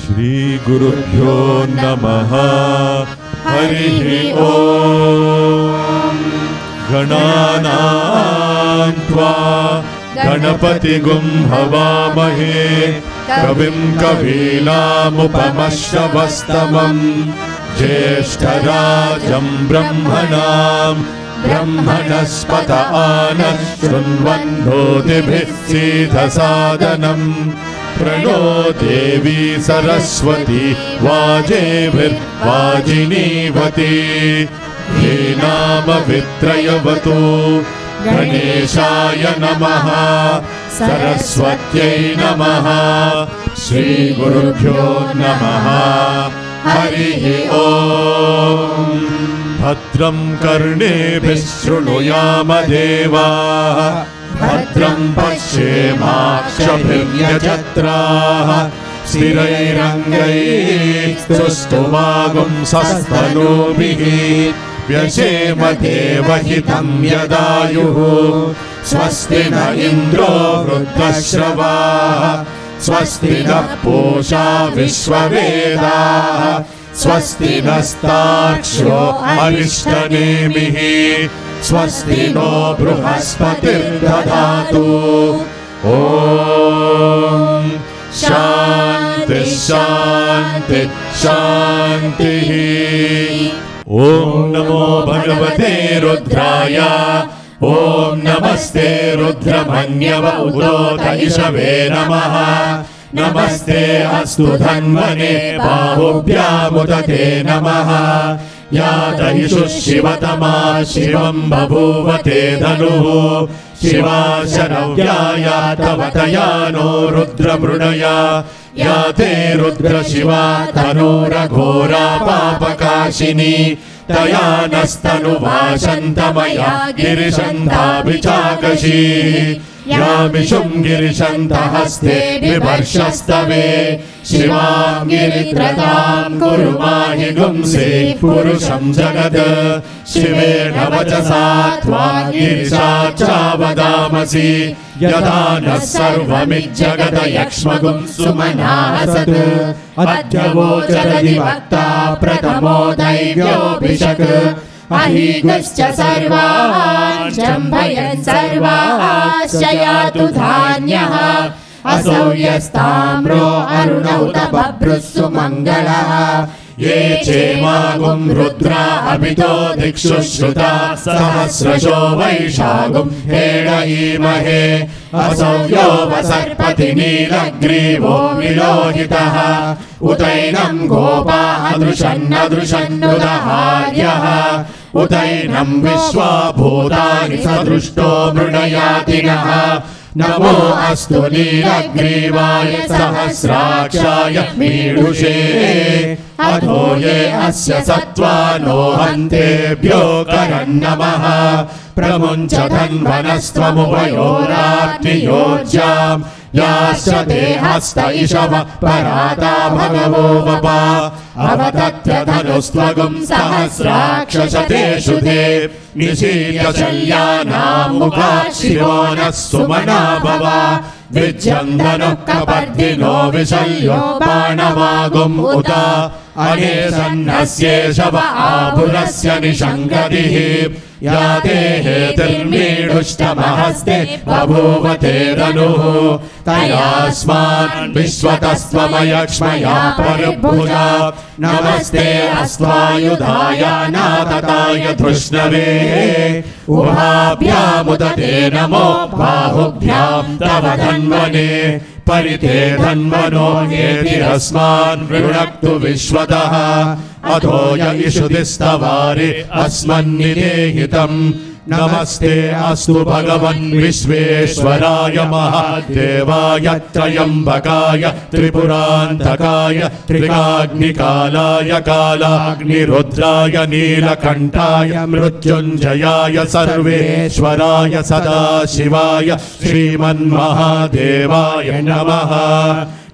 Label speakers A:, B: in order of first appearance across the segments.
A: श्रीगुरुभ्यो नमः। हरिः ओम्। गणानां त्वा गणपतिगुं हवामहे कविं कवीनामुपमश्रवस्तमम् ज्येष्ठराजं ब्रह्मणस्पत आनः शृण्वन्नोतिभिः सीदसादनम् प्रणो देवी सरस्वती वाजेभिर्वाजिनीवती धेनामवित्रयवतु गणेशाय नमः सरस्वत्यै नमः श्रीगुरुभ्यो नमः। हरिः ओम्। भद्रं कर्णेभिः शृणुयाम देवाः भद्रं पश्येमाक्षभिर्यजत्राः स्थिरैरङ्गैस्तुष्टुवागुंसस्तनूभिः व्यशेम देवहितं यदायुः स्वस्ति न इन्द्रो वृद्धश्रवाः स्वस्ति नः पूषा विश्ववेदाः स्वस्ति नस्तार्क्ष्यो अरिष्टनेमिः स्वस्ति नो बृहस्पतिर्दधातु। ॐ शान्ति शान्ति शान्तिः। ॐ नमो भगवते रुद्राय। ॐ नमस्ते रुद्रमन्यव उदोत इषवे नमः। नमस्ते अस्तु धन्वने बाहुभ्यामुदते नमः। या दहिषु शिवतमा शिवं बभूव ते धनुः शिवा शरव्याया तव तया नो रुद्रमृडया या ते रुद्र शिवा तनूरघोरा पापकाशिनी तया नस्तनुवाशन्तमया गिरिशन्ताभिचाकशी यामिषुं गिरिशन्तहस्ते बिभर्षस्तवे शिवां गिरित्रतां कुरु माहि गुंसे पुरुषं जगत् शिवेन वचसा त्वां गिरिशाचावदामसि यदा नः सर्वमिज्जगत यक्ष्मगुं सुमनासत् अद्य वोचरधिवक्ता प्रथमो दैव्योऽभिषक् अहीगश्च सर्वान् जम्भयन् सर्वाश्च यातु धान्यः असौ यस्ताम्रो अरुणौत बभ्रुः सुमङ्गलः ये चेमागुं रुद्रा अभितो दिक्षु श्रुता सहस्रशो वैशागुं हेडयीमहे असौ यो वसर्पति नीलग्रीवो विलोहितः उतैनं गोपा अदृशन्नदृशन्नुदहार्यः उतैनं विश्वा भूतानि सदृष्टो मृडयातिनः नमो अस्तु नीलग्रीवाय सहस्राक्षाय मीडुषे अधो ये अस्य सत्त्वानो हन्तेभ्यो करन्नमः प्रमुञ्च धन्वनस्त्वमुभयोराग्नियोज्याम् याश्च ते हस्त इषव पराता भगवो वपा अवतत्य धनुस्त्वगुं सहस्राक्षशतेषु ते निशील्य शल्यानां मुखा शिवो नः सुमना भव विज्यन्धनुः कपर्दिनो विशल्यो बाणवागुम् उत अनेशन्नस्येषव आभुरस्य निषङ्गतिः या ते हेतिर्मीढुष्टमहस्ते बभूव ते धनुः तयास्मान् विश्वतस्त्वमयक्ष्मया परिभुजा नमस्ते अस्त्वायुधाय नातताय धृष्णवे उभाभ्यामुदते नमो बाहुभ्यां तव धन्वने परिते धन्वनो येतिरस्मान् वृणक्तु विश्वतः अधो य इषुधिस्तवारि अस्मन्निदेहितम् नमस्ते अस्तु भगवन् विश्वेश्वराय महादेवाय त्र्यम्बकाय त्रिपुरान्तकाय त्रिकाग्निकालाय कालाग्निरुद्राय नीलकण्ठाय मृत्युञ्जयाय सर्वेश्वराय सदाशिवाय श्रीमन्महादेवाय नमः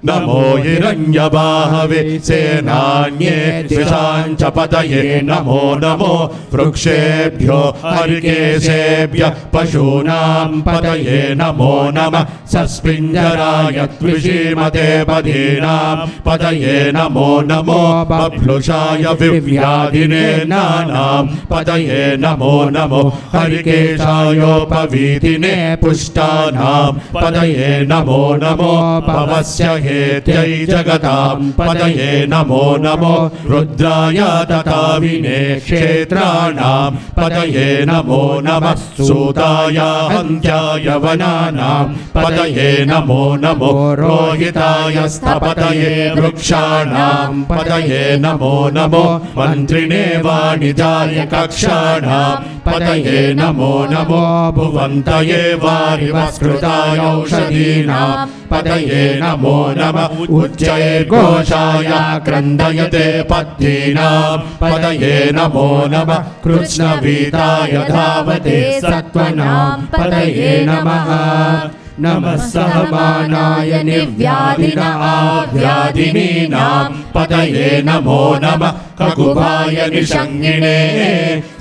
A: नमो हिरण्यबाहवे सेनान्ये दिशाञ्च पतये नमो नमो वृक्षेभ्यो हरिकेशेभ्यः पशूनां पतये नमो नमः सस्पिञ्जराय द्विषीमते पदीनां पतये नमो नमो बभ्लुषाय विव्याधिने नानां पतये नमो नमो हरिकेशायोपवीतिने पुष्टानां पतये नमो नमो भवस्य हेत्यै जगतां पतये नमो नमो रुद्राय तथा विने क्षेत्राणां पतये नमो नमः सूताय हन्त्याय वनानां पतये नमो नमो रोहिताय स्थपतये वृक्षाणां पतये नमो नमो मन्त्रिणे वाणिजाय कक्षाणां पतये नमो नमो भुवन्तये वारिवस्कृताय औषधीनां पतये नमो नमः उच्चैर्घोषाय क्रन्दयते पत्नीनां पतये नमो नमः कृष्णवीताय धावते सत्त्वनां पतये नमः नमः सहमानाय निर्व्याधिनाव्याधिनीनां पतये नमो नमः ककुभाय निषङ्गिणे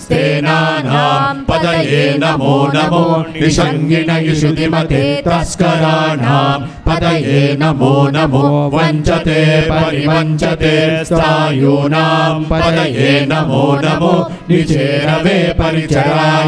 A: स्तेनानां पतये नमो नमो निषङ्गिण इषुधिमते तस्कराणां पतये नमो नमो वञ्चते परिवञ्चते स्थायूनां पतये नमो नमो निचेरवे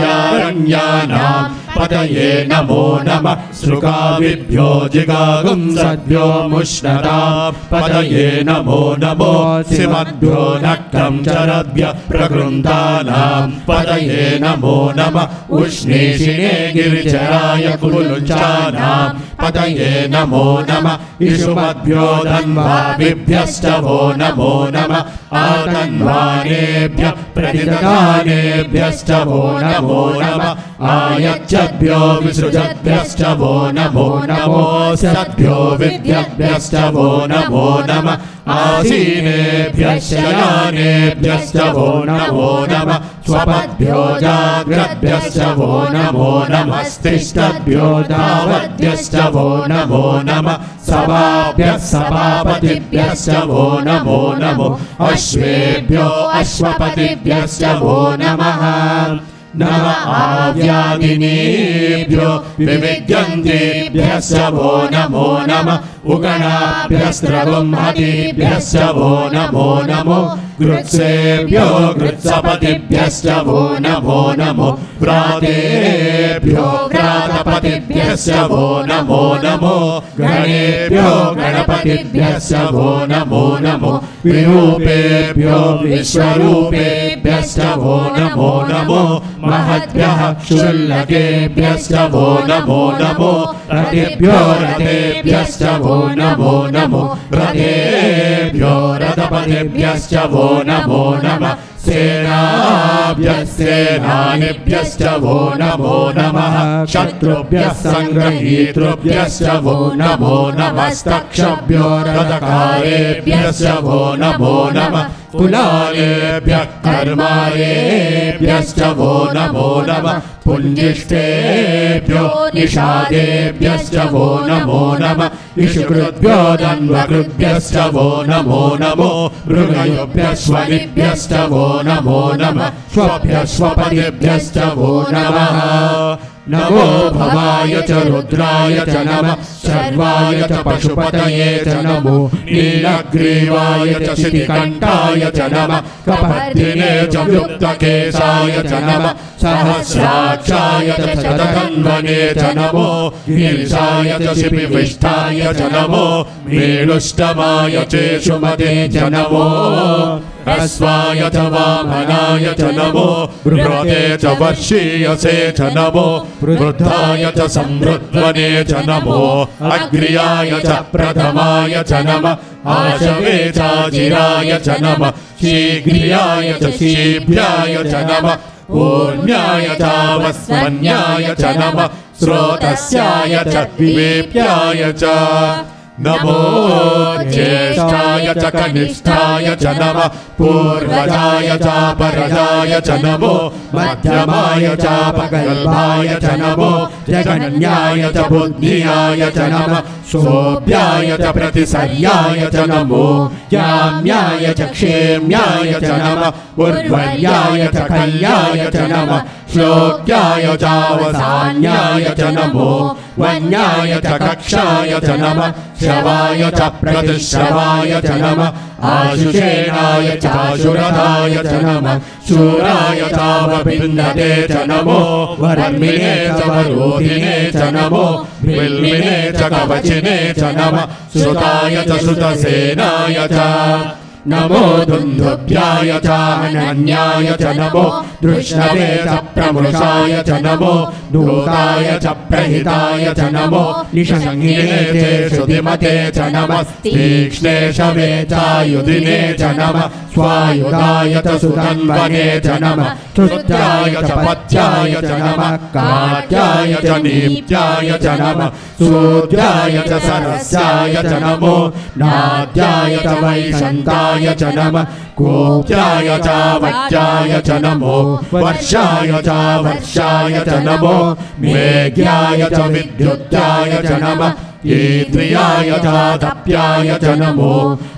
A: परिचरायारण्यानां पतये नमो नमः सृगाविभ्यो जिगागुंसद्भ्यो मुष्णतां पतये नमो नमो सिमद्भ्यो नक्तं चरद्भ्य प्रकृन्तानां पतये नमो नमः उष्णीषिणे गिरिचराय कुलुञ्चानां पतये नमो नमः इषुमद्भ्यो धन्वाभिभ्यश्च वो नमो नमः आतन्वानेभ्यः प्रतिददानेभ्यश्च वो नमो नमः आयच्छद्भ्यो विसृजद्भ्यश्च वो नमो नमो सद्भ्यो विद्यद्भ्यश्च वो नमो नमः आसीनेभ्यश्च शयानेभ्यश्च वो नमो नमः स्वपद्भ्यो जाग्रद्भ्यश्च वो नमो नमः स्तिष्ठद्भ्यो धावद्भ्यश्च वो नमो नमः सभाभ्यः सभापतिभ्यश्च वो नमो नमो अश्वेभ्यो अश्वपतिभ्यश्च वो नमः नमः आव्यादिनेभ्यो विविद्यन्तेभ्यश्च वो नमो नमः उगणाभ्यस्त्रगुंहतेभ्यश्च वो नमो नमो गृत्सेभ्यो गृत्सपतिभ्यश्च वो नमो नमो व्रातेभ्यो व्रातपतिभ्यश्च वो नमो नमो गणेभ्यो गणपतिभ्यश्च वो नमो नमो विरूपेभ्यो विश्वरूपेभ्यश्च वो नमो नमो महद्भ्यः क्षुल्लकेभ्यश्च वो नमो नमो रथेभ्यो रथेभ्यश्च वो नमो नमो रथेभ्यो रथपतिभ्यश्च वो नमो नमः सेनाभ्यः सेनानिभ्यश्च वो नमो नमः शत्रुभ्यः संग्रहीतृभ्यश्च वो नमो नमस्तक्षभ्यो रथकारेभ्यश्च वो नमो नमः कुलालेभ्यः कर्मारेभ्यश्च वो नमो नमः पुञ्जिष्ठेभ्यो निषादेभ्यश्च वो नमो नमः इषुकृद्भ्यो दन्वकृद्भ्यश्च वो नमो नमो मृगयुभ्यः स्वनिभ्यश्च वो नमो नमः स्वभ्यः स्वपतिभ्यश्च वो नमः नमो भवाय च रुद्राय च नमः सर्वाय च पशुपतये च नमो नीलग्रीवाय च शितिकण्ठाय च नमः कपर्दिने च युक्तकेशाय च नमः सहस्राक्षाय च शतकन्वने च नमो गिरिशाय च शिपिविष्ठाय च नमो मेलुष्टमाय चेषुमते च नमो अश्वाय च वामनाय च नमो बृहते च वर्षीयसे च नमो वृद्धाय च समृद्ध्वने च नमो अग्र्याय च प्रथमाय च नमः आशवे चाजिराय च नमः शीघ्र्याय च शीभ्याय च नमः ऊर्म्याय च वस्वन्याय च नमः स्रोतस्याय च द्विवेप्याय च नमो ज्येष्ठाय च कनिष्ठाय च नमः पूर्वजाय च परजाय च नमो मध्यमाय च पगल्भाय च नमो जगन्याय च बुद्धियाय च नमः सोऽभ्याय च प्रतिसर्याय च नमो याम्याय च क्षेम्याय च नमः उर्वर्याय च कल्याय च नमः श्लोक्याय च अवसान्याय च नमो वन्याय च कक्षाय च नमः श्रवाय च प्रतिश्रवाय च नमः आशुषेणाय च आशुरथाय च नमः शूराय च वपिन्दते च नमो वर्मिणे च वरोधिने च नमो बिल्मिने च कवचिने च नमः श्रुताय च श्रुतसेनाय च नमो दुन्दुभ्याय च अनन्याय च नमो दृष्णवे च प्रमृषाय च नमो दूताय च प्रहिताय च नमो निषङ्गिने च श्रुतिमते च नमः तीक्ष्णे शवे च युधिने च नमः स्वायुधाय च सुतन्वने च नमः श्रुत्याय च पथ्याय च नमः काट्याय च नीत्याय च नमः सूर्याय च सरस्याय च नमो नाद्याय च वैशन्ताय च नमः कोप्याय च वट्याय च नमो वर्षाय च वर्षाय च नमो मेघ्याय च विद्युत्याय च नमः ईन्द्रियाय च तप्याय च नमो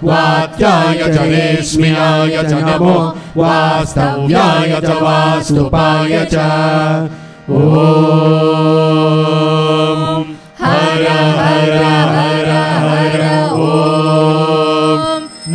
A: वात्याय च रेश्म्याय च नमो वास्तव्याय च वास्तुपाय च ॐ हर हर हर हर ॐ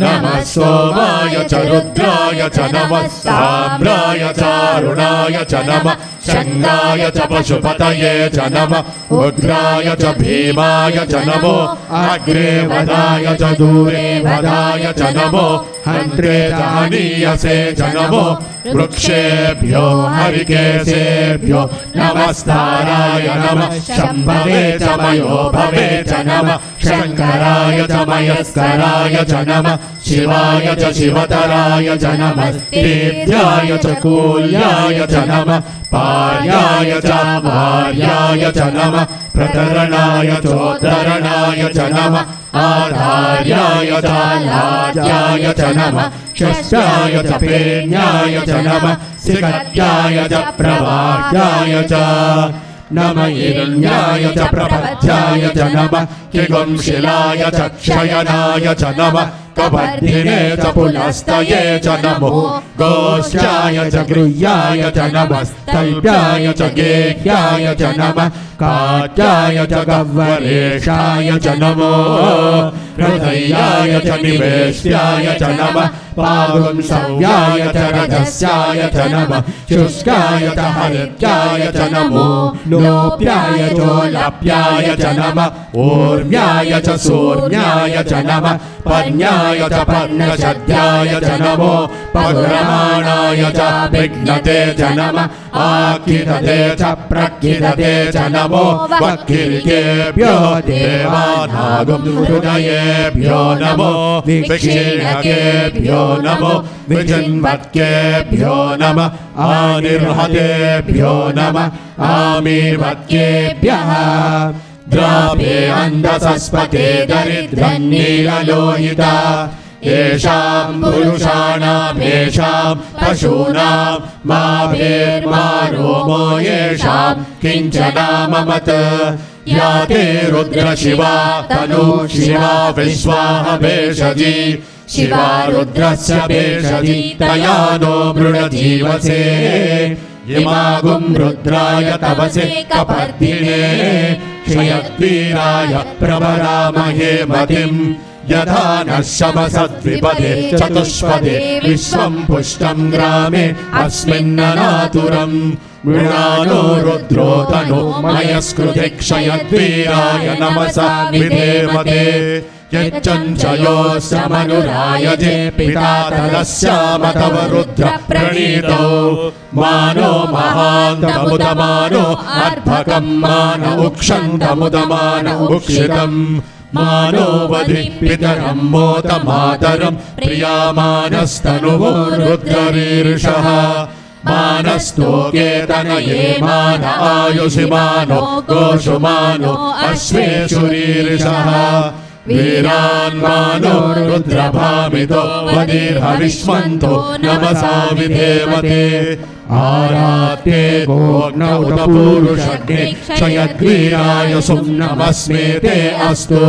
A: नमः सोमाय च रुद्राय च नमः साम्राय च अरुणाय च नमः शङ्गाय च पशुपतये च नमः उग्राय च भीमाय च नमो अग्रे वदाय च दूरे वदाय च नमो हन्त्रे च हनीयसे च नमो वृक्षेभ्यो हरिकेशेभ्यो नमस्ताराय नमः शम्भवे च मयोभवे च नमः शङ्कराय च मयस्कराय च नमः शिवाय च शिवतराय च नमः तेभ्याय च कूल्याय च नमः पार्याय च भार्याय च नमः प्रतरणाय चोद्धरणाय च नमः आधार्याय च लाड्याय च नमः षष्ठाय च पेण्याय च नमः सिकत्याय च प्रवाह्याय च नमः हिरण्याय च प्रपथ्याय च नमः किगुंशिलाय च क्षयनाय च नमः कबर्धिने च पुलस्तये च नमो गोष्ठाय च गृह्याय च नमः स्तल्प्याय च गेह्याय च नमः काट्याय च गह्वरेशाय च नमो हृदयाय च निवेश्याय च नमः पागुंसव्याय च रजस्याय च नमः शुष्काय च हरित्याय च नमो लोप्याय चोलप्याय च नमः ऊर्म्याय च सूर्म्याय च नमः पर्ण्याय च पर्णशद्याय च नमो पगुरमाणाय च विघ्नते च नमः आखिदते च प्रखिदते च नमो वक्किरिकेभ्यो देवानागुंहृदयेभ्यो नमो विक्षीणकेभ्यो नमो विजिन्वत्केभ्यो नमः आनिर्हतेभ्यो नमः आमीर्वत्केभ्यः द्रावे अन्धसस्पते दरिद्रन्नीललोहिता येषां पुरुषाणामेषां पशूनां मा भेर्मा रोमो येषां किञ्चनाममत या ते रुद्रशिवा तनु शिवा विश्वाह भेषजी शिवा रुद्रस्य भेषजी तया नो मृडजीवसे इमागुं रुद्राय तवसे कपर्दिने क्षयद्वीराय प्रवरामहे मतिम् यथा नः शमसद्विपदे चतुष्पदे विश्वं पुष्टं ग्रामे अस्मिन्ननातुरम् मृणालो रुद्रो तनो मयस्कृते क्षयद्वीराय नमसा विधेमते यच्चञ्चयोऽस्य मनुरायजे पिता तदस्याम तव रुद्र प्रणीतौ मानो महान्तमुदमानो अर्भकं मान उक्षन्तमुदमान उक्षितम् मानो वधि पितरं मोत मातरं प्रियामानस्तनुवो रुद्ररीर्षः मानस्तोके तनये मान आयुषि मानो गोषु मानो अश्वेषु रीरिषः वीरान्मानो रुद्रभामितो वदीर्हविष्मन्तो नमसा विधेमते आरात्ये गोग्नौ पूरुषग्ने क्षयद्वीराय सुम्नमस्मे ते अस्तु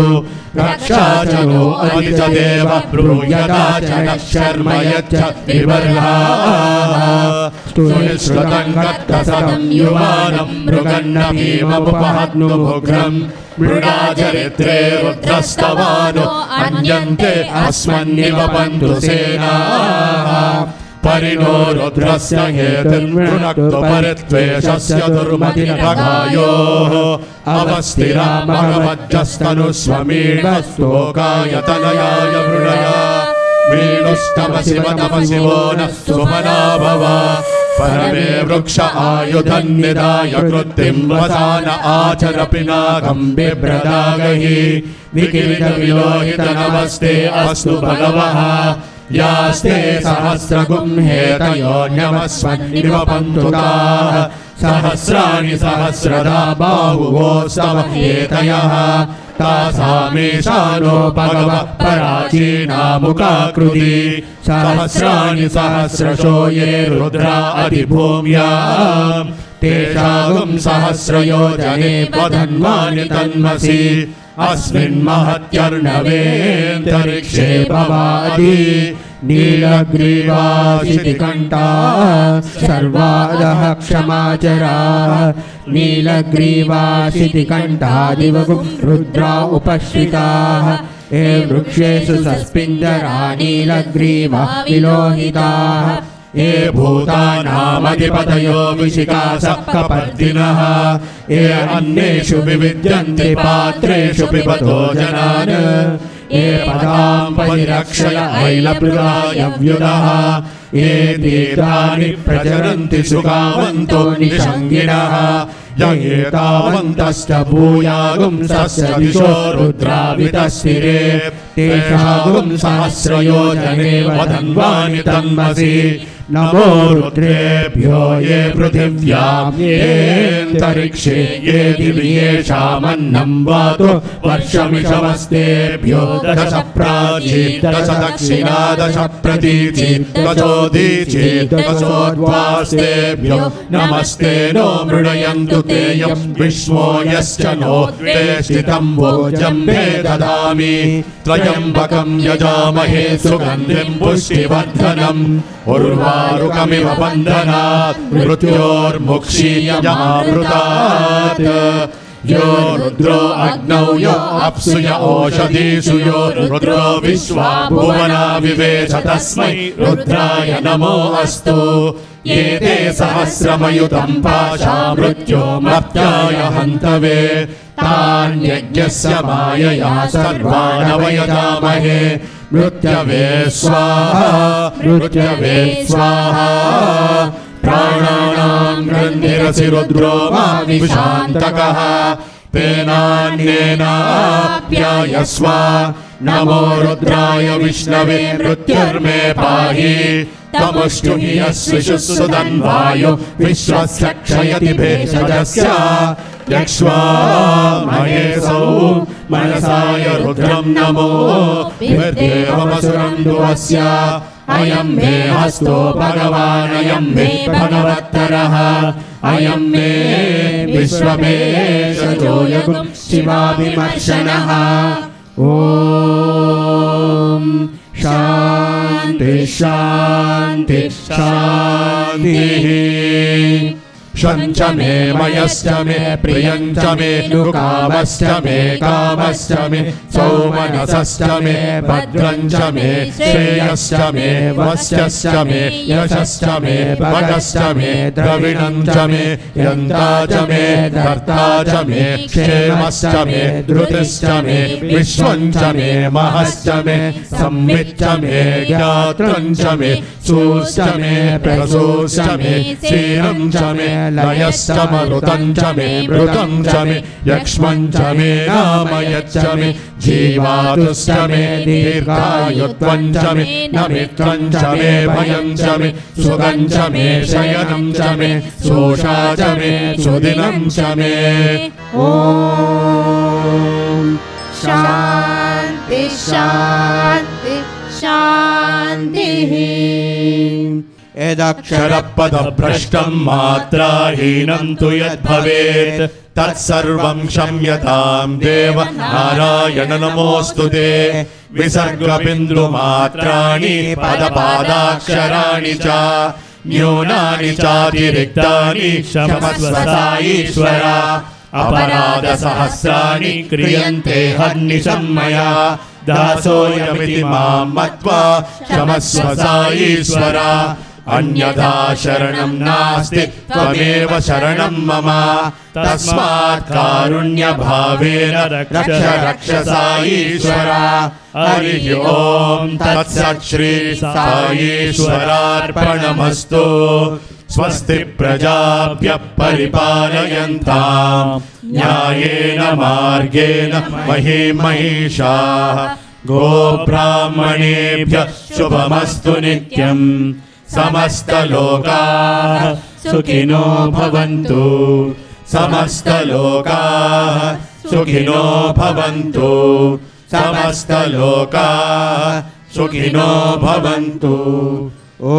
A: रक्षा च नो अनिजदेव ब्रूयता च नः शर्म यच्च विवर्हाः सुनिश्रुतं गत्तसतं युवानं मृगन्न भीममुपहग्नुमुग्रम् मृडाचरित्रे रुद्रस्तवानो अन्यन्ते अस्मन्निवपन्तु सेनाः परिणो रुद्रस्य हेतुर्वृणक्तु परित्वेषस्य दुर्मतिरघायोः अवस्थिरा भगवज्जस्तनुस्वमीणस्तोकाय तनयाय मृडया मीणुस्तमशिवो नः सुमना भव परमे वृक्ष आयुधन्निधाय कृत्तिं वसान आचर पिनाकं बिभ्रदागहि विकिरितविलोहित नमस्ते अस्तु भगवः यास्ते सहस्रगुंहेतयोन्यवस्वन्निवपन्तु ताः सहस्राणि सहस्रदा बाहुवोस्तव हेतयः तासामेषानो भगवः पराचीनामुकाकृति सहस्राणि सहस्रशो ये रुद्रा अधिभूम्या तेषां सहस्रयोजने वधन्वानि तन्मसि अस्मिन् महत्यर्णवेऽन्तरिक्षे भवादि नीलग्रीवाशितिकण्ठा सर्वादः क्षमाचरा नीलग्रीवाशितिकण्ठादिवगुं रुद्रा उपश्रिताः ये वृक्षेषु सस्पिञ्जरा नीलग्रीवा विलोहिताः ये भूतानामधिपतयो विशिखासप्तपर्दिनः ये अन्येषु विविद्यन्ते पात्रेषु पिबतो जनान् ये पदां परिरक्षय ऐलप्लुरायव्युदः ये तीर्थानि प्रचरन्ति सुखावन्तो निषङ्गिणः एतावन्तश्च भूयागुंसस्य दिशो रुद्रावितस्थिरे तेषागुं सहस्रयोजने वधन्वानि तन्मसि नमो रुद्रेभ्यो ये पृथिव्यां येऽन्तरिक्षे ये दिवि येषामन्नं वातो वर्षमिषवस्तेभ्यो दश प्राची दश दक्षिणा दश प्रतीची दशोदीची दशोद्वास्तेभ्यो नमस्ते नो मृणयन्तु तेयं विश्वो यश्च नो द्वेष्टितं भोजम्भे ददामि त्र्यम्बकं यजामहे सुगन्धिं पुष्टिवर्धनम् उर्वारुकमिव बन्धनात् मृत्योर्मुक्षीयमामृतात् यो रुद्रो अग्नौ यो अप्सु य ओषधीषु यो रुद्रो विश्वा भुवना विवेश तस्मै रुद्राय नमो अस्तु ये ते सहस्रमयुतं पाशा मृत्यो मर्त्याय हन्तवे तान्यज्ञस्य मायया सर्वानवयजामहे मृत्यवे स्वाहा मृत्यवे स्वाहा प्राणानां ग्रन्थिरसि रुद्रो मा विशान्तकः तेनान्येनाप्यायस्व नमो रुद्राय विष्णवे मृत्युर्मे पाहि तमुष्टुहि यस्विषु सुदन्वायो विश्वस्य क्षयति भेषजस्य यक्ष्वा महेशौ मनसाय रुद्रं नमो विदेवमसुरं दुवस्य अयं मे हस्तो भगवान् अयं मे भगवत्तरः अयं मे विश्वमेशजो यगुं शिवाभिमर्शनः ॐ शान्ति शान्ति शान्तिः शञ्च मे मयश्च मे प्रियञ्च मे कामश्च मे कामश्च मे सौमनसश्च मे भद्रञ्च मे श्रेयश्च मे वश्यश्च मे यशश्च मे भगश्च मे द्रविणञ्च मे यन्ता च मे धर्ता च मे क्षेमश्च मे धृतिश्च मे विश्वञ्च मे महश्च मे संविच्च मे ज्ञात्रञ्च मे सूश्च मे प्रसूश्च मे क्षीरञ्च मे लयश्चमरुतं च मे मृतं च मे यक्ष्मं च मे नामयच्च मे जीवातुश्च मे दीर्घायुत्वं च मे नमित्वं च मे भयं च मे सुखं च मे शयनं च मे शोषा च मे सुदिनं च मे। ॐ शान्ति शान्ति शान्तिः। यदक्षरपदभ्रष्टं मात्राहीनं तु यद्भवेत् तत्सर्वं क्षम्यतां देव नारायण नमोऽस्तु ते। विसर्गबिन्दुमात्राणि पदपादाक्षराणि च न्यूनानि चातिरिक्तानि क्षमस्व ईश्वर। अपराधसहस्राणि क्रियन्ते हर्निशं मया दासोऽयमिति मां मत्वा क्षमस्व ईश्वर। अन्यथा शरणं नास्ति त्वमेव शरणं मम तस्मात् कारुण्यभावेन रक्ष रक्ष ईश्वर। हरिः ओं तत्सत् श्री साईश्वरार्पणमस्तु। स्वस्ति प्रजाभ्यः परिपालयन्तां न्यायेन मार्गेण महिषाः। गोब्राह्मणेभ्यः शुभमस्तु नित्यम्। समस्तलोकाः सुखिनो भवन्तु। समस्तलोकाः सुखिनो भवन्तु। समस्तलोकाः सुखिनो भवन्तु। ॐ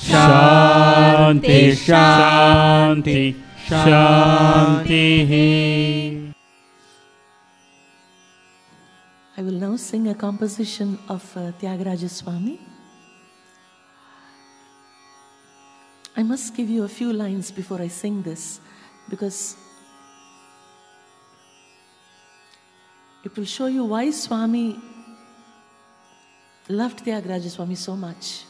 A: शान्ति शान्ति शान्तिः।
B: I will now sing a composition of Tyagaraja Swami. I must give you a few lines before I sing this, because it will show you why Swami loved Tyagaraja Swami so much.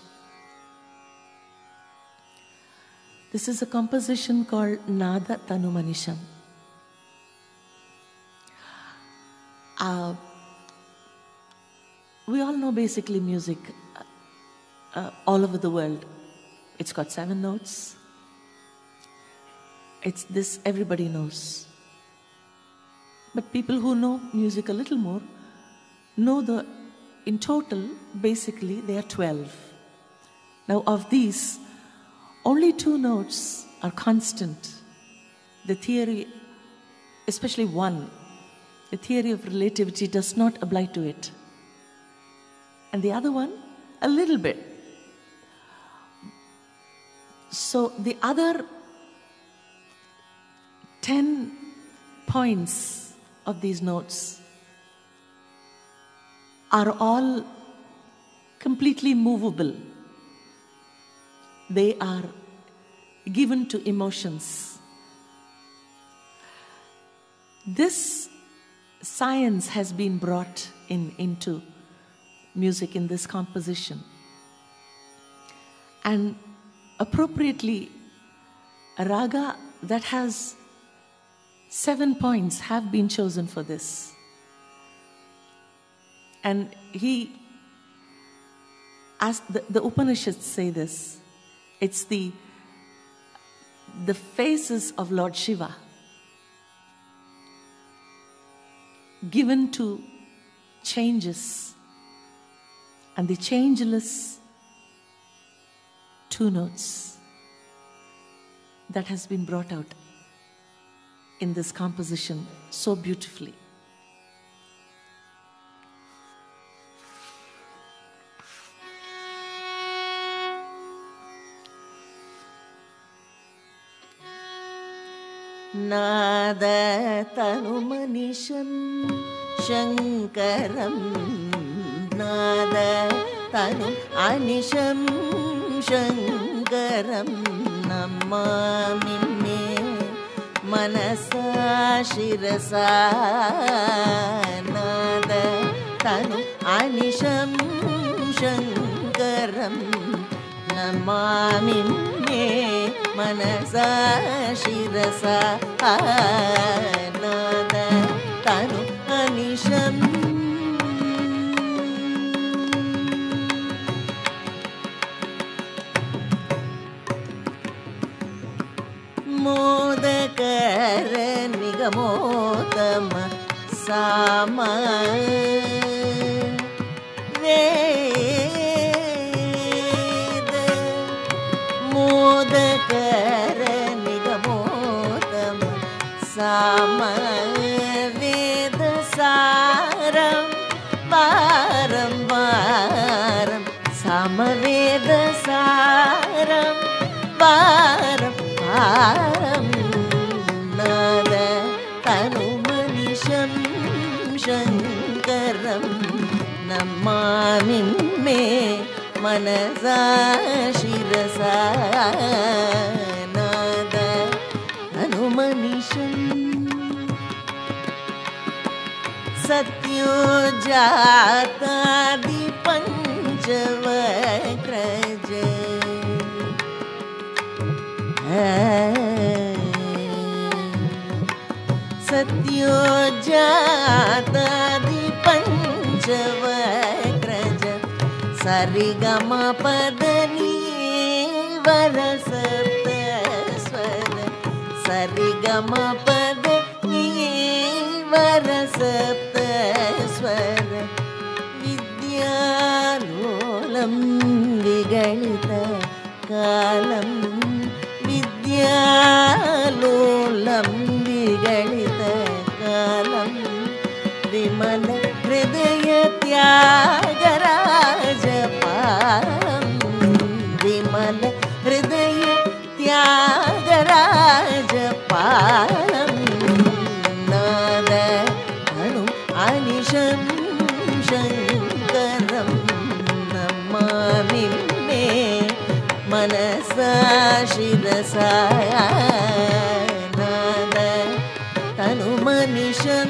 B: This is a composition called Nada Tanu Manisham. We all know basically music all over the world. It's got 7 notes. It's this everybody knows. But people who know music a little more know in total, basically, they are 12. Now, of these, only 2 notes are constant. The theory, especially one, the theory of relativity does not apply to it. And the other one, a little bit. So the other 10 points of these notes are all completely movable. They are given to emotions. This science has been brought into music in this composition. And appropriately, a raga that has 7 points have been chosen for this. And as the Upanishads say this, it's the faces of Lord Shiva given to changes, and the changeless 2 notes that has been brought out in this composition so beautifully. Nada tanu manisham shankaram, nada tanu anisham shankaram, namami me manasa shirasa. Nada tanu anisham shankaram, namami me manasa shirasa. Nada tanu anisham.
C: निगमोत्तम साम वेद मोदकर निगमोत्तम साम वेद सारं पारं वारं सामवेद सारं पारं पारं नाद तनुमनिशं शङ्करं नमामि मे मनसा शिरसा नाद तनुमनिशं सत्योजातादि पञ्चवक्त्रज सत्योजातादि पञ्चवक्त्रज सरिगमपदनी वरसप्तस्वर सरिगमपदनी वरसप्तस्वर विद्यालोलं विगलित कालं विद्यालोलं विगलित कालं विमल हृदय त्यागराज पारं विमल हृदय त्यागराज पारं नाद अनु अनिशं शङ्करं नमामि मे मनसा शिरसा नाद तनुमनिशं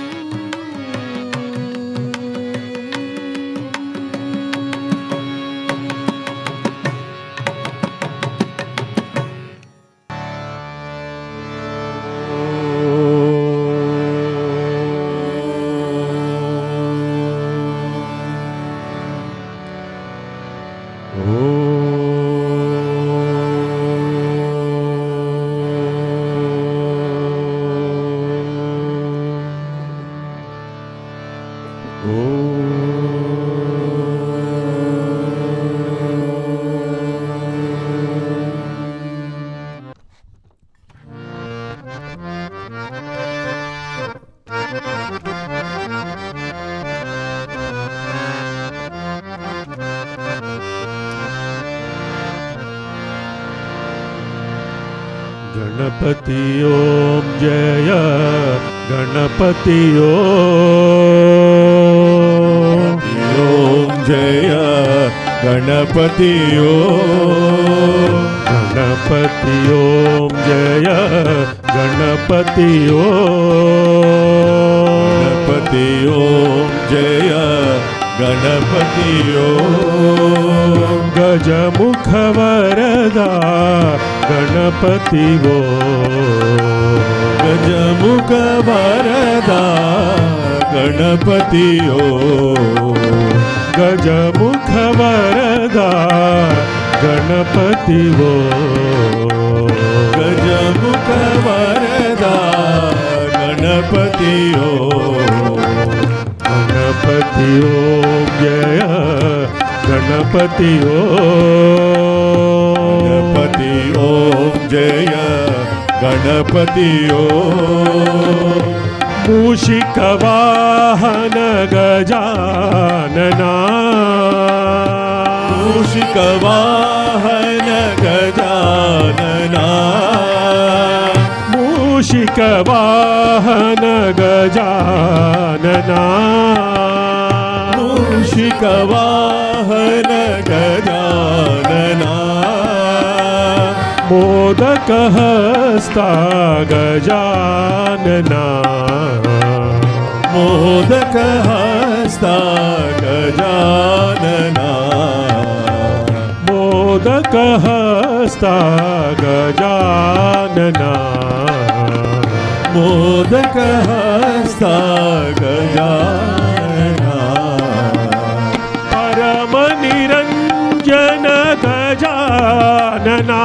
A: गणपति ओम जय गणपति ओम जय गणपति गणपति ओम जय गणपति गणपति ओम जय गणपति गजमुख वरदा गणपति गजमुख वरदा गणपति गजमुख वरदा गणपति गजमुख वरदा गणपति गणपति ओम जय गणपति गणपति ओम जय गणपति मूषिक वाहन गजानना मूषिक वाहन गजानना मूषिक वाहन गजानना मूषिक वाहन गजानना मोदक हस्ता गजानना मोदक हस्ता गजानना मोदक हस्ता गजानना मोदक हस्ता गजानना परम निरंजन गजानना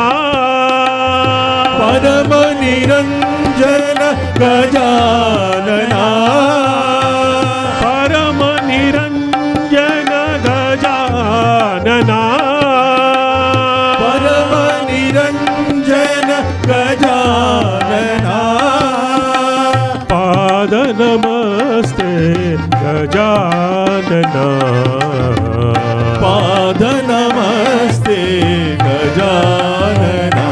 A: परम निरंजन गजानना परम निरंजन गजानना परम निरंजन गजानना पाद नमस्ते गजानना पाद नमस्ते गजानना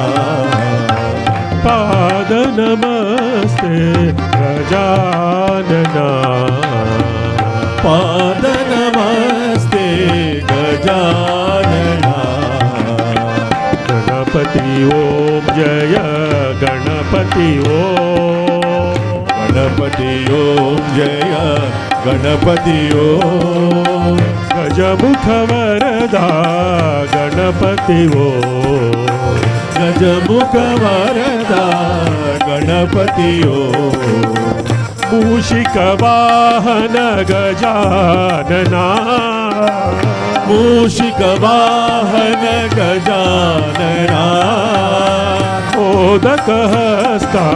A: पाद नमस्ते गजानना पाद नमस्ते गजानना गणपति ओम जय गणपति ओम गणपति ओम जय गणपति ओम गजमुख वरदा गणपति ओम गजमुख वरदा गणपति ओम मूषिक वाहन गजानना मूषिक वाहन गजानना मोदक हस्ता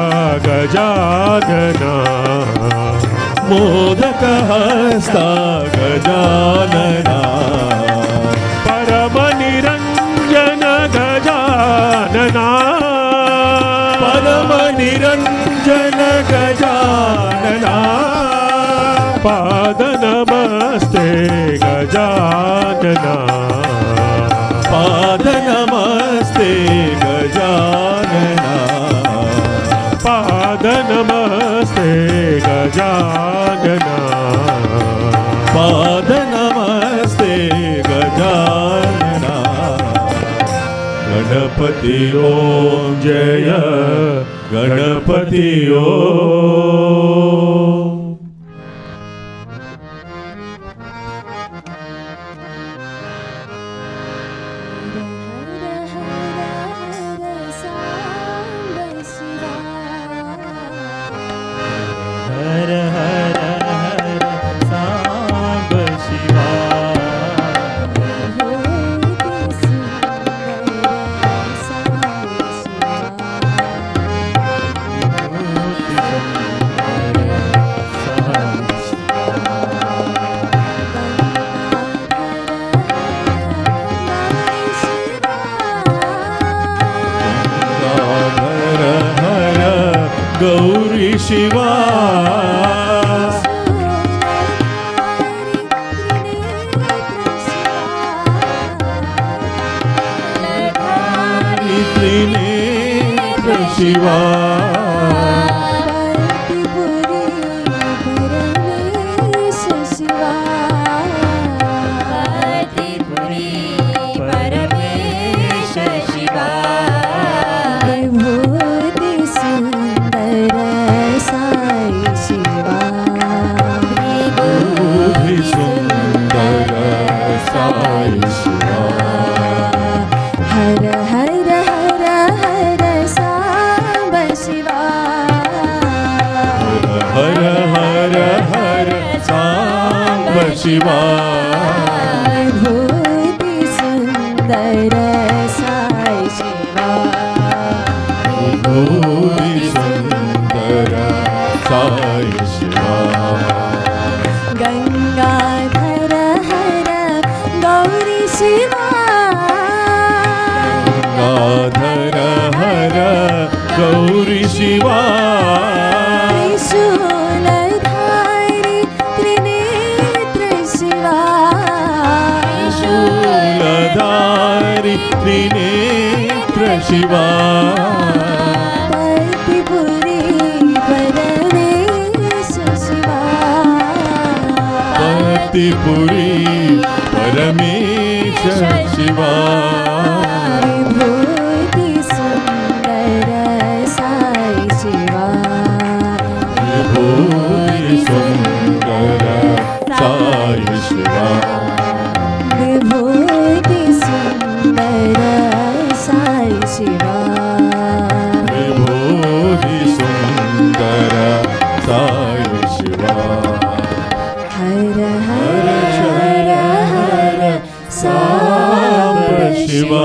A: गजानना मोदक हस्ता गजानना परम निरंजन गजानना परम निरंजन गजानना पाद नमस्ते गजानना पाद नमस्ते गजानना पाद नमस्ते गजानना पाद नमस्ते गजानना गणपति ओम जय गणपति ओम गौरी शिवा त्रिनेत्र शिवा शिवा
D: विभूति सुंदर साई शिवा
A: विभूति सुंदर साई शिवा
D: गंगाधर हर गौरी शिवा
A: गंगाधर हर गौरी शिवा त्रिनेत्र शिवा
D: पतिपुरी परमेश शिवा
A: पतिपुरी परमेश शिवा
D: विभूति सुंदर साई शिवा
A: विभूति सुंदर साई शिवा
D: विभूति सुंदर साई शिवा
A: विभूति सुंदर साई शिवा
D: हर हर हर हर
A: सांब शिवा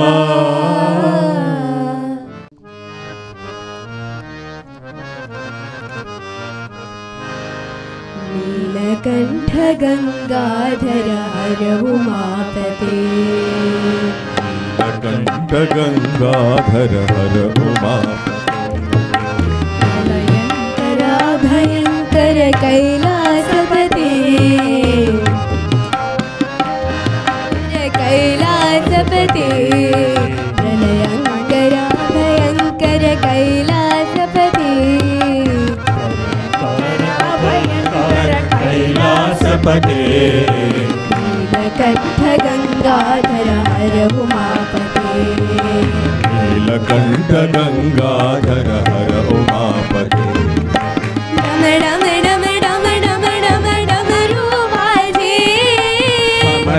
D: गंगाधर हर उमापते
A: नीलकंठ गंगाधर हर उमापते
D: भयंकर कैलासपते कैलासपते प्रलयंकर भयंकर कैलासपते
A: कैलासपते
D: नीलकंठ गंगाधर हर उमापते
A: नीलकंठ गंगाधर हर उमापते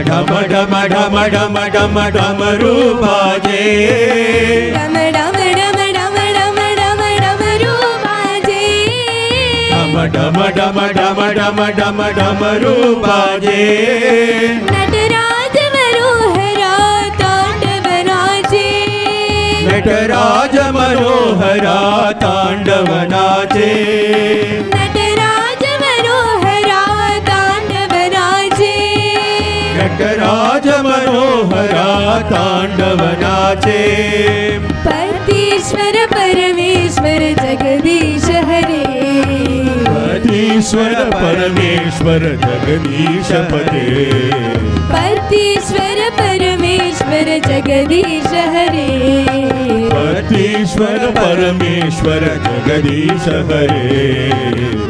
D: डम डम डम डम डम डमरू बाजे
A: डम डम डम डम डम डम डमरू बाजे डम डम डम डम डम डमरू बाजे
D: नटराज मनोहरा तांडव नाचे
A: नटराज मनोहरा तांडव नाचे
D: नटराज मनोहरा तांडव नाचे
A: नटराज मनोहरा तांडव नाचे
D: पतीश्वर परमेश्वर जगदीश हरे
A: पतीश्वर परमेश्वर जगदीश पते
D: पतीश्वर परमेश्वर जगदीश हरे
A: पतीश्वर परमेश्वर जगदीश हरे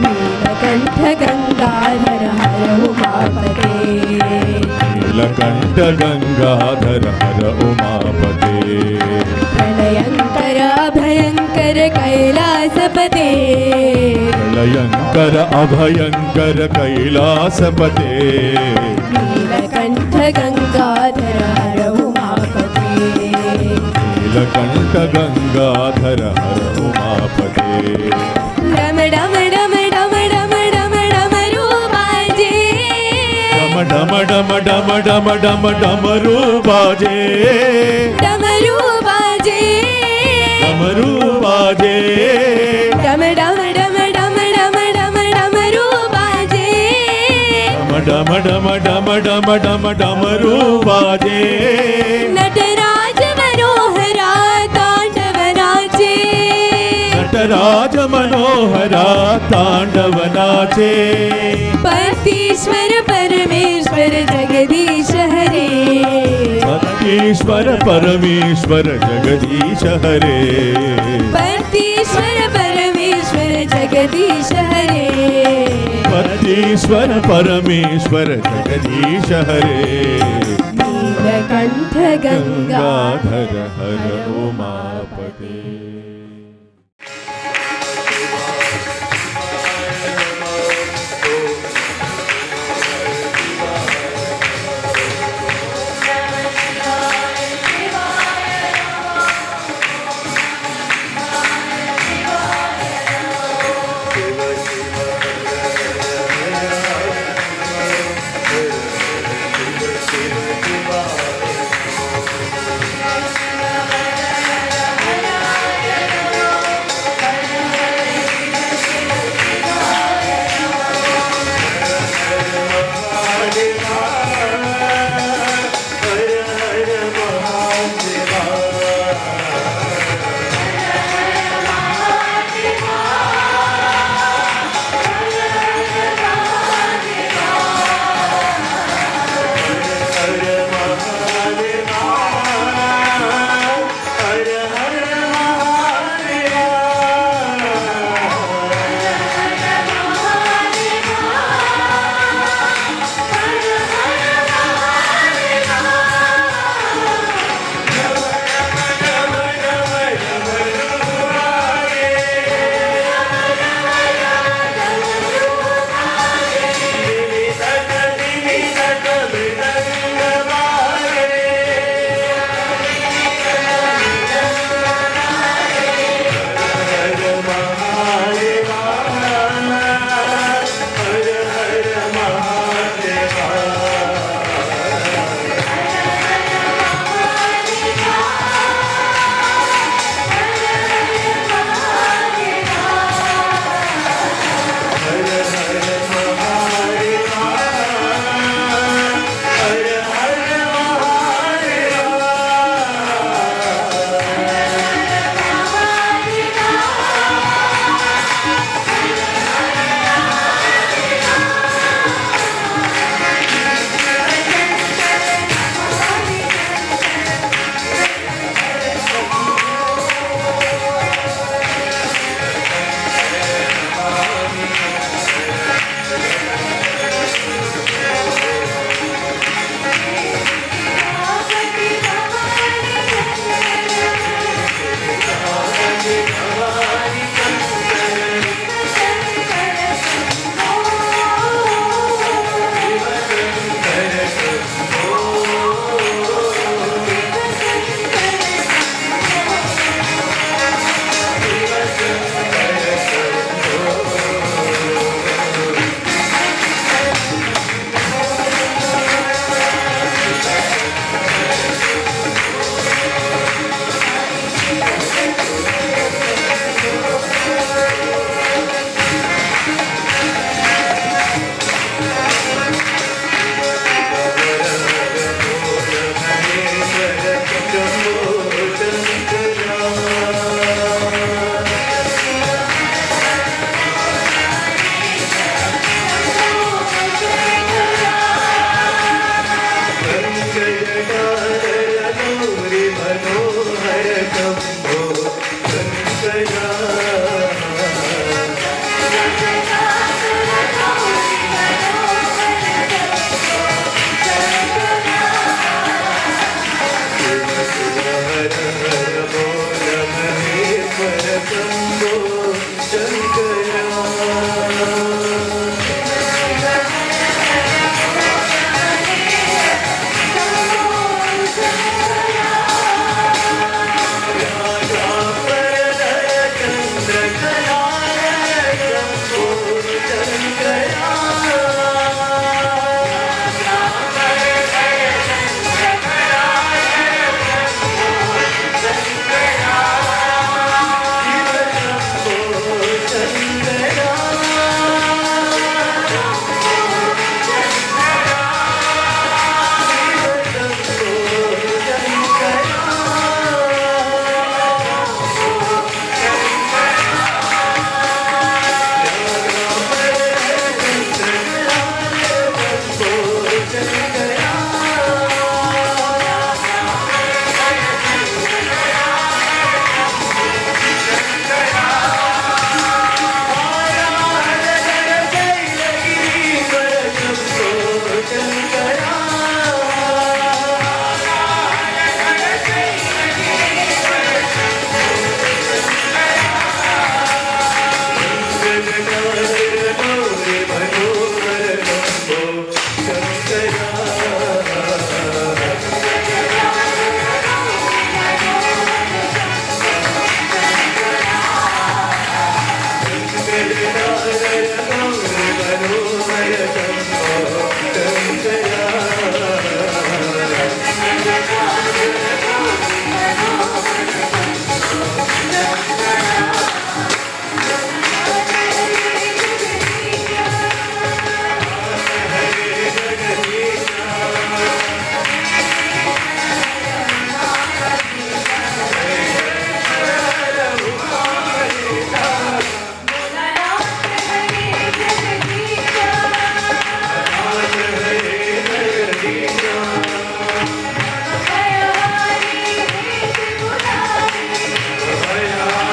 D: नीलकंठ गंगाधर हर उमापते
A: नीलकंठ गंगाधर हर उमापते
D: प्रलयंकर भयंकर कैलासपते
A: प्रलयंकर अभयंकर कैलासपते
D: नीलकंठ गंगाधर हर उमापते
A: नीलकंठ गंगाधर हर उमापते
D: डम डम डम डम डम डम डमरू बाजे
A: डम डम डम डम डम डमरू बाजे
D: डमरू बाजे
A: डमरू बाजे
D: डम डम डम डम डम डम डमरू बाजे
A: डम डम डम डम डम डमरू बाजे
D: नटराज मनोहरा तांडव नाचे
A: नटराज मनोहरा तांडव नाचे
D: पतीश्वर परमेश्वर जगदीश हरे
A: पतीश्वर परमेश्वर जगदीश हरे
D: पतीश्वर परमेश्वर जगदीश हरे
A: पतीश्वर परमेश्वर जगदीश हरे
D: नीलकंठ
A: गंगाधर हर उमापते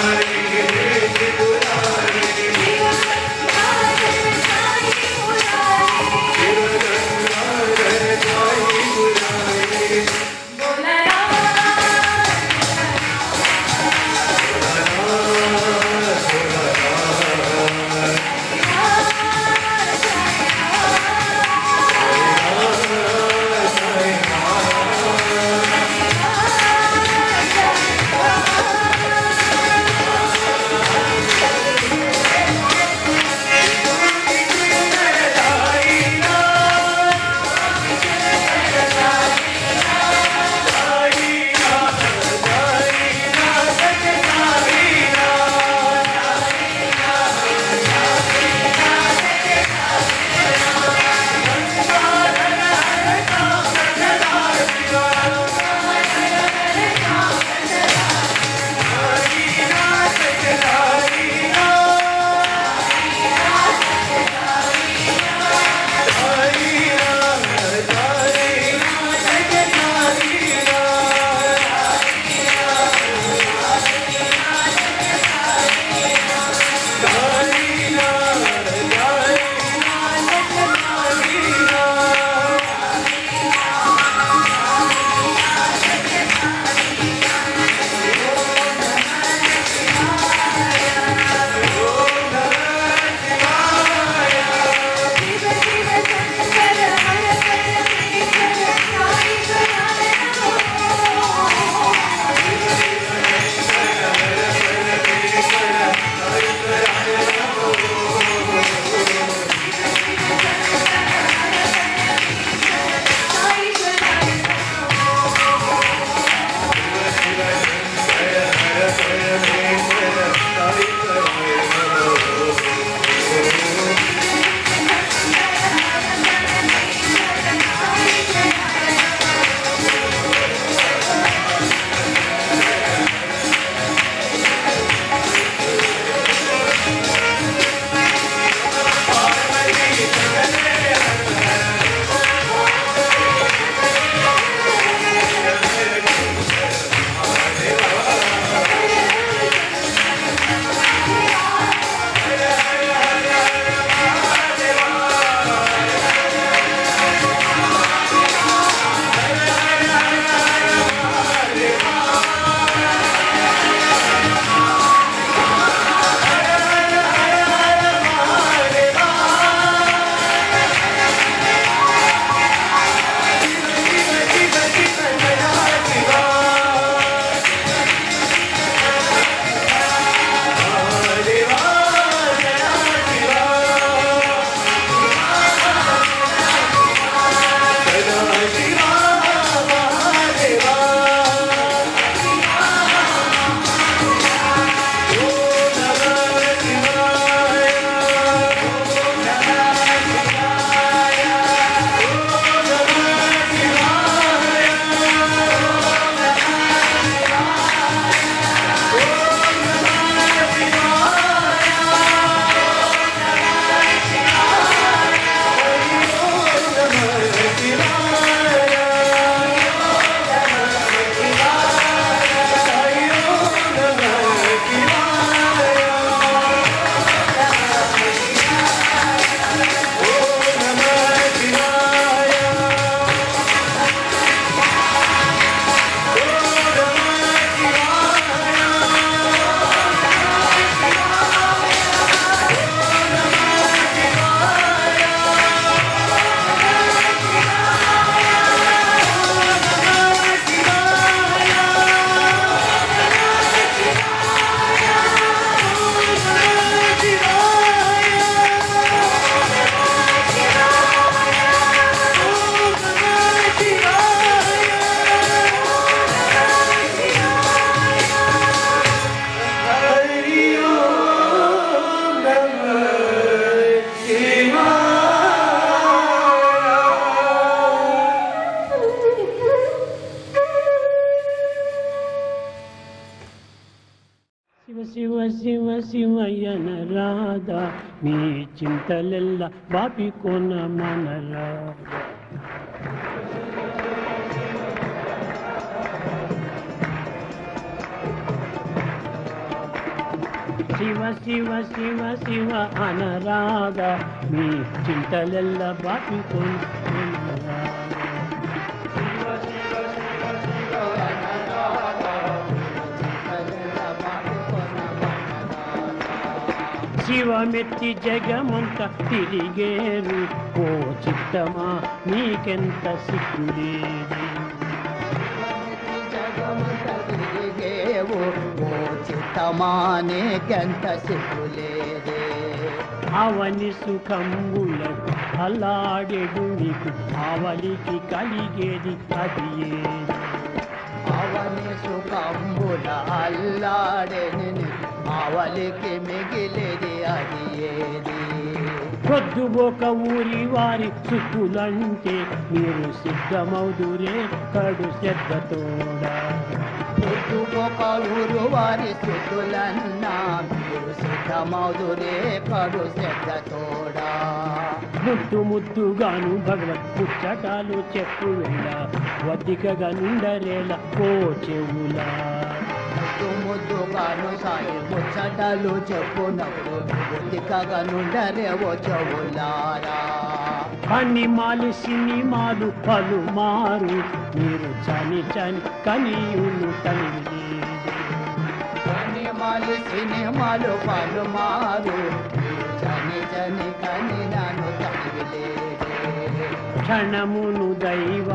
A: Hare
E: శివ శివ శివయ్యన రాధా మీ చింతలెల్ల బాపి కొన మన రాధా. శివ శివ శివ శివ అనరాధా మీ చింతలెల్ల బాపి కొన మన రాధా. శివమెత్తి జగమంత తిరిగేరు ఓ చిత్తమా నీకెంత సిగ్గులేదు.
F: ఓ చిత్తమా నీకెంత సిగ్గులేదే.
E: అవని సుఖంబులకు అల్లాడెడు నీకు ఆవలికి కలిగేది అది ఏది.
F: అవని సుఖంబుల అల్లాడెను ఆవలికి మిగిలేది అది ఏది.
E: పొద్దుబోక ఊరి వారి సుక్కులంటే మీరు సిద్ధమౌదురే కడు శ్రద్ధతోడా.
F: పొద్దుబోక ఊరు వారి సుక్కులన్నా మీరు సిద్ధమౌదురే కడు శ్రద్ధతోడా.
E: ముద్దు ముద్దుగాను భగవత్ పుచ్చటాలు చెప్పు వేళ వద్దికగా నుండరేల ఓ చెవులా.
F: ముద్దుగాను సాయి ముచ్చటలు చెప్పునప్పుడు బుద్ధికగా నుండరేవో చెవులారా.
E: అనిమాలు సినిమాలు పలుమారు మీరు చని చని కనియులు తనివి.
F: అనిమాలు సినిమాలు పలుమారు చని చని కని నన్ను తనివిలేదే.
E: క్షణమును దైవ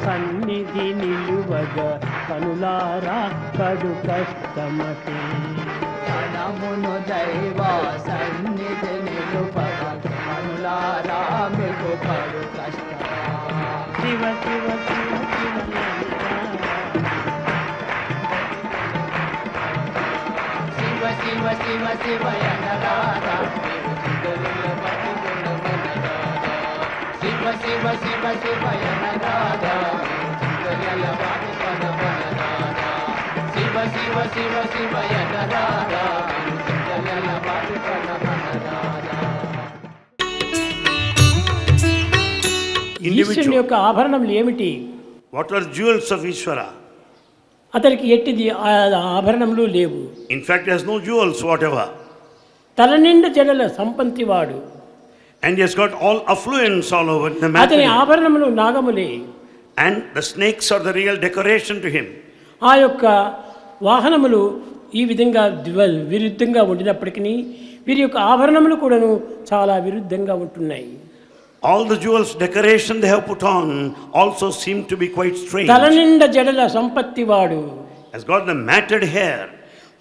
E: సన్నిధి నిలువగా కనులారా కడు కష్టమతే.
F: క్షణమును దైవ సన్నిధి నిలుపగా కనులారా మీకు కడు కష్టం.
E: శివ శివ శివ శివ
F: శివ శివ శివ శివయన రాధా. శివ శివ శివ శివయన రాధా. శివ శివ శివ శివయన రాధా.
E: ఈశ్వరుని యొక్క ఆభరణములు ఏమిటి?
G: What are jewels of Ishvara?
E: అతనికి ఎట్టిది ఆభరణములు లేవు.
G: In fact, he has no jewels whatever.
E: తల నిండా జడల సంపంతివాడు.
G: And he has got all affluence all over the
E: అతని
G: matter.
E: ఆభరణములు నాగములే.
G: And the snakes are the real decoration to him.
E: ఆ యొక్క వాహనములు ఈ విధంగా విరుద్ధంగా ఉండినప్పటికీ వీరి యొక్క ఆభరణములు కూడాను చాలా విరుద్ధంగా ఉంటున్నాయి.
G: All the jewels decoration they have put on also seem to be quite strange.
E: తల నిండా జడల సంపత్తివాడు.
G: Has got the matted hair.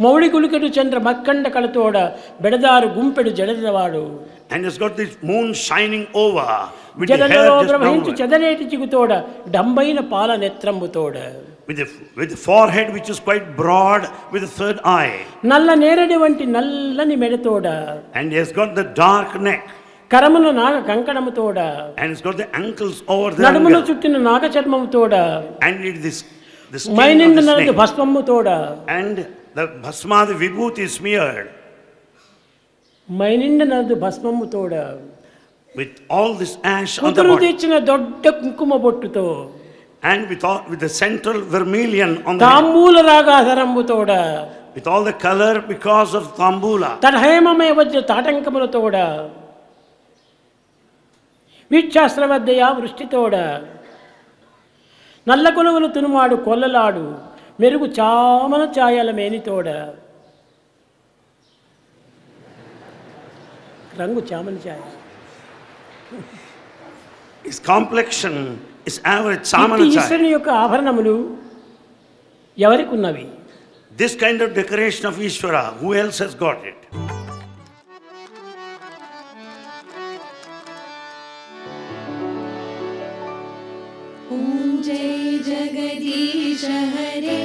E: మౌడి గులికెడు Chandra మక్కండ కళతోడ బెడదారు గుంపెడు జడలవాడు.
G: And has got this moon shining over with the hair
E: జడలలో
G: just
E: ప్రవహించి
G: downward.
E: చెదరేటి చిగుతోడ డంబైన పాల నెత్రంబుతోడ.
G: With the forehead which is quite broad with the third eye.
E: నల్ల నేరడి వంటి నల్లని మెడతోడ.
G: And he has got the dark neck.
E: కరమున Naga కంకణముతోడ.
G: And he's got the ankles over the
E: నడుమును
G: ankle.
E: చుట్టిన నాగ చర్మముతోడ.
G: And it is the skin
E: మైనిండ
G: of the
E: నలది
G: snake.
E: భస్మముతోడ.
G: And the bhasma, the vibhuti is smeared.
E: మైనిండ నలది భస్మముతోడ.
G: With all this ash on the
E: కుదురు
G: body.
E: తెచ్చిన దొడ్డ కుంకుమ బొట్టుతో.
G: And with the central vermilion on the head.
E: తాంబూల రాగాధరంబుతోడ.
G: With all the color because of Tambula.
E: తడహేమమయ వజ్ర తాటంకములతోడ. వీక్షాస్త్రవద్దయ వృష్టితోడ. నల్ల కొలువులు తునుమాడు కొల్లలాడు మెరుగు చామన ఛాయల మేనితోడ. రంగు చామన ఛాయ.
G: His complexion is average
E: ఇట్టి
G: samana chai.
E: ఈశ్వరుని యొక్క ఆభరణములు ఎవరికి ఉన్నవి?
G: This kind of decoration of Ishvara, who else has got it?
D: ॐ जय जगदीश हरे